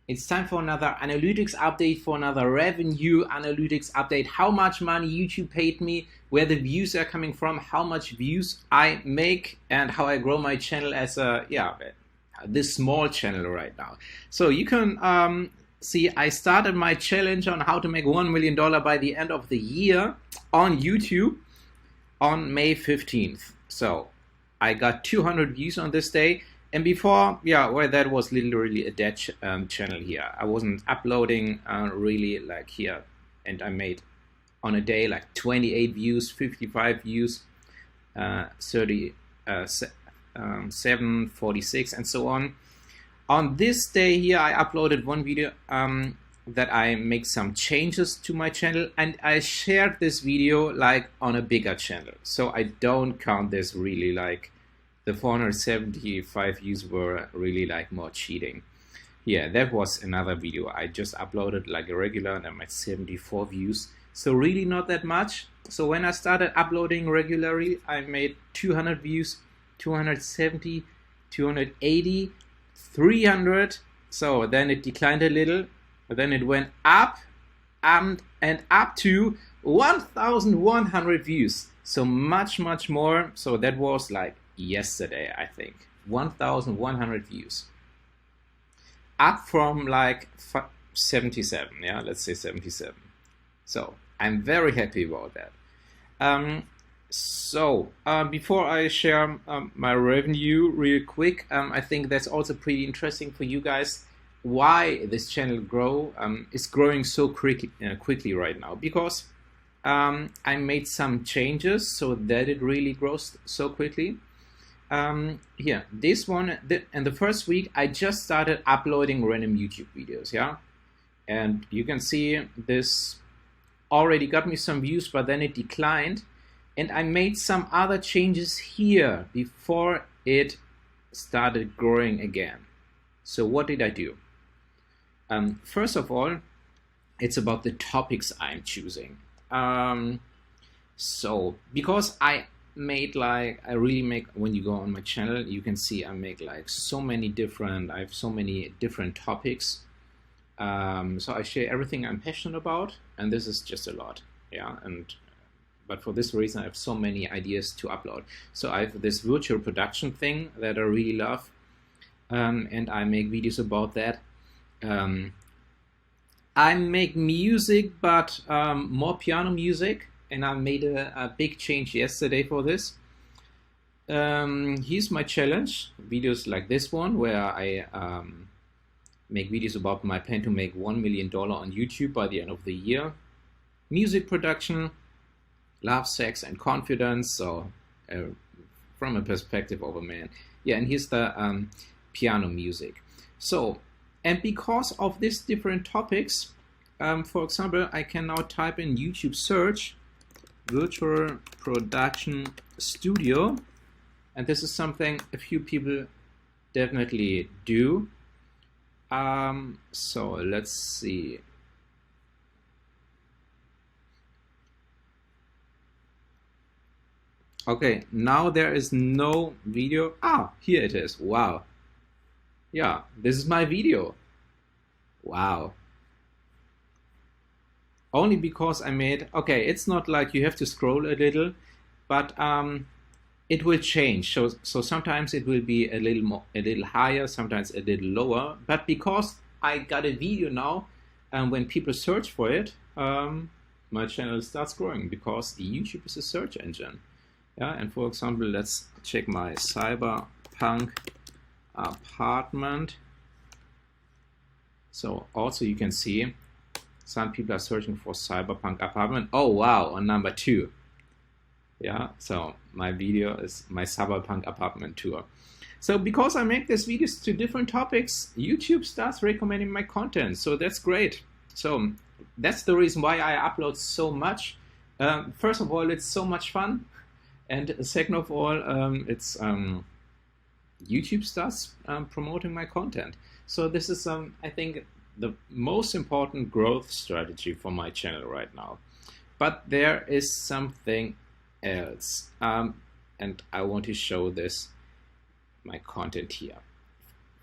It's time for another analytics update, for another revenue analytics update. How much money YouTube paid me, where the views are coming from, how much views I make, and how I grow my channel as this small channel right now. So you can see I started my challenge on how to make $1 million by the end of the year on YouTube on May 15th. So I got 200 views on this day. And before, that was literally a dead channel here. I wasn't uploading really like here. And I made on a day like 28 views, 55 views, 37, 46, and so on. On this day here, I uploaded one video that I make some changes to my channel, and I shared this video like on a bigger channel. So I don't count this really like the 475 views were really like more cheating. Yeah, that was another video. I just uploaded like a regular and I made 74 views. So really not that much. So when I started uploading regularly, I made 200 views, 270, 280, 300. So then it declined a little, but then it went up and up to 1,100 views. So much more. So that was like yesterday, I think 1,100 views, up from like 77. Yeah, let's say 77. So I'm very happy about that. Before I share my revenue real quick, I think that's also pretty interesting for you guys why this channel is growing so quickly right now, because I made some changes so that it really grows so quickly. Here, this one, in the first week, I just started uploading random YouTube videos, yeah? And you can see this already got me some views, but then it declined. And I made some other changes here before it started growing again. So what did I do? First of all, it's about the topics I'm choosing. Because I really make, when you go on my channel, you can see I make like I have so many different topics. So I share everything I'm passionate about, and this is just a lot, yeah. But for this reason, I have so many ideas to upload. So I have this virtual production thing that I really love, and I make videos about that. I make music, but more piano music. And I made a big change yesterday for this. Here's my challenge, videos like this one, where I make videos about my plan to make $1 million on YouTube by the end of the year. Music production, love, sex, and confidence, so from a perspective of a man. Yeah, and here's the piano music. So, and because of these different topics, for example, I can now type in YouTube search, virtual production studio, and this is something a few people definitely do. So let's see. Okay, now there is no video. Here it is. Wow. Yeah, this is my video. Wow. Only because I made, okay, it's not like you have to scroll a little, but it will change. So sometimes it will be a little higher, sometimes a little lower. But because I got a video now, and when people search for it, my channel starts growing because YouTube is a search engine. Yeah, and for example, let's check my cyberpunk apartment. So also you can see some people are searching for cyberpunk apartment. Oh wow, on number 2. Yeah, so my video is my cyberpunk apartment tour. So because I make these videos to different topics, YouTube starts recommending my content. So that's great. So that's the reason why I upload so much. First of all, it's so much fun. And second of all, it's YouTube starts promoting my content. So this is, I think, the most important growth strategy for my channel right now. But there is something else, and I want to show this, my content here.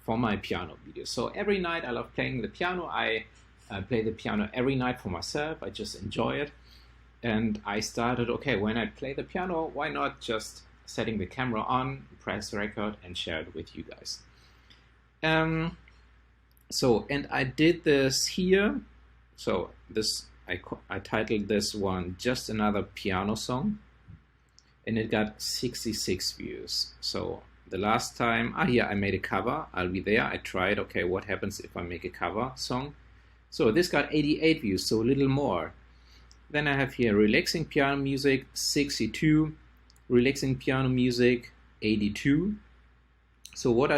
for my piano videos. So every night I love playing the piano. I play the piano every night for myself. I just enjoy it. And I started, okay, when I play the piano, why not just setting the camera on, press record, and share it with you guys. So, and I did this here. So this, I titled this one, Just Another Piano Song. And it got 66 views. So the last time, here I made a cover. I'll be there. I tried, okay, what happens if I make a cover song? So this got 88 views, so a little more. Then I have here relaxing piano music, 62. Relaxing piano music, 82. So what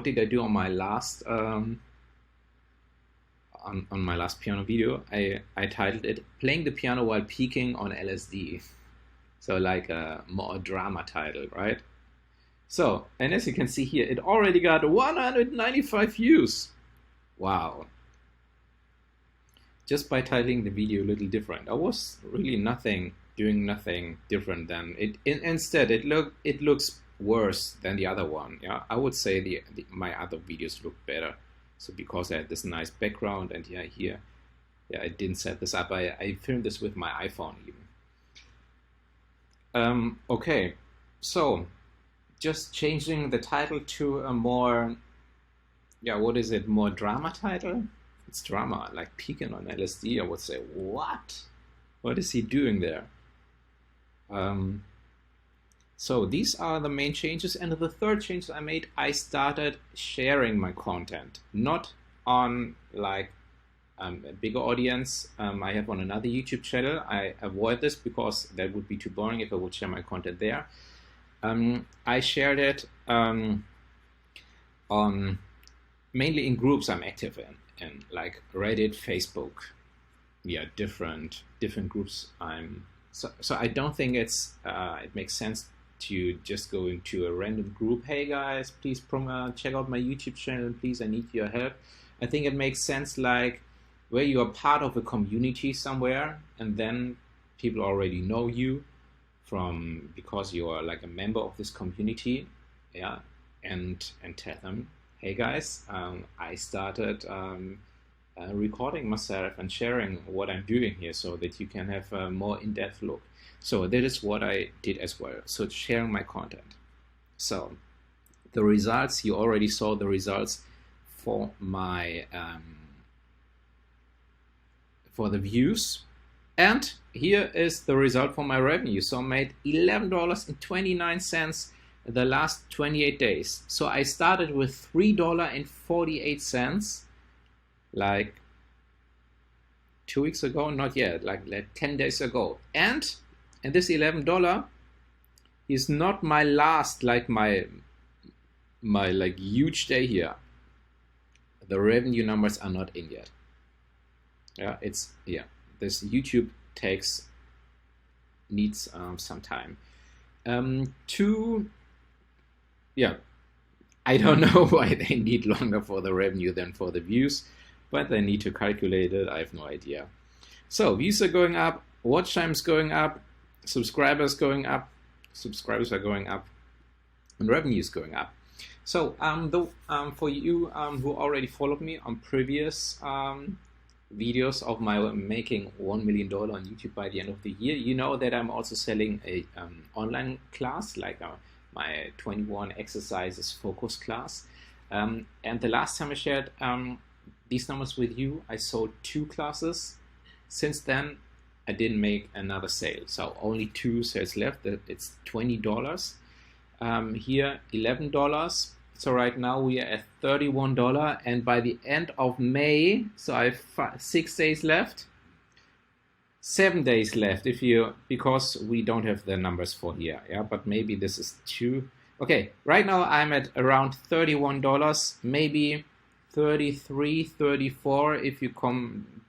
did I do on my last on my last piano video? I titled it "Playing the Piano While Peaking on LSD." So like a more drama title, right? So, and as you can see here, it already got 195 views. Wow. Just by titling the video a little different. I was really doing nothing different than it. Instead, it looks worse than the other one. Yeah, I would say my other videos look better. So because I had this nice background, and here, I didn't set this up. I filmed this with my iPhone even. Okay, so just changing the title to a more, what is it? More drama title. It's drama, like peaking on LSD. I would say, what? What is he doing there? So these are the main changes. And the third change I made, I started sharing my content, not on like a bigger audience. I have on another YouTube channel. I avoid this because that would be too boring if I would share my content there. I shared it on mainly in groups I'm active in like Reddit, Facebook, different groups. So I don't think it makes sense to just go into a random group. Hey guys, please check out my YouTube channel. Please, I need your help. I think it makes sense like where you are part of a community somewhere, and then people already know you because you are like a member of this community, and tell them, hey guys, I started recording myself and sharing what I'm doing here so that you can have a more in-depth look. So that is what I did as well. So sharing my content. So the results, you already saw the results for my for the views. And here is the result for my revenue. So I made $11.29 the last 28 days. So I started with $3.48 like 2 weeks ago, not yet, like 10 days ago. And this $11 is not my last, like my like huge day here. The revenue numbers are not in yet. This YouTube needs some time I don't know why they need longer for the revenue than for the views, but they need to calculate it. I have no idea. So views are going up, watch time is going up, subscribers going up, subscribers are going up, and revenue is going up. So for you who already followed me on previous videos of my making $1 million on YouTube by the end of the year, you know that I'm also selling a online class, like my 21 exercises focus class. And the last time I shared these numbers with you, I sold 2 classes. Since then, I didn't make another sale. So only 2 sales left. It's $20. Here, $11. So right now we are at $31, and by the end of May, so I have 6 days left, 7 days left because we don't have the numbers for here, but maybe this is 2. Okay, right now I'm at around $31, maybe 33, 34 if you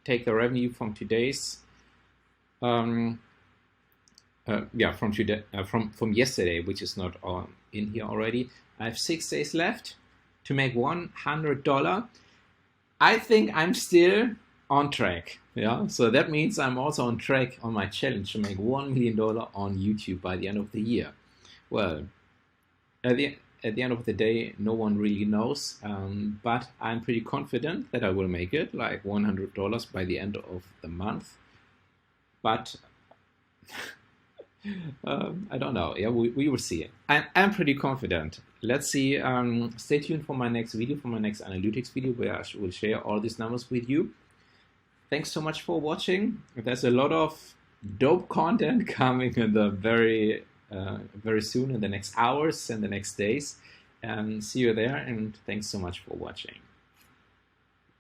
take the revenue from today's, from today, from yesterday, which is not in here already. I have 6 days left to make $100. I think I'm still on track. So that means I'm also on track on my challenge to make $1 million on YouTube by the end of the year. Well, at at the end of the day, no one really knows. But I'm pretty confident that I will make it, like $100 by the end of the month. But I don't know. Yeah, we will see. I'm pretty confident. Let's see. Stay tuned for my next video, for my next analytics video, where I will share all these numbers with you. Thanks so much for watching. There's a lot of dope content coming in the very soon, in the next hours and the next days. See you there, and thanks so much for watching.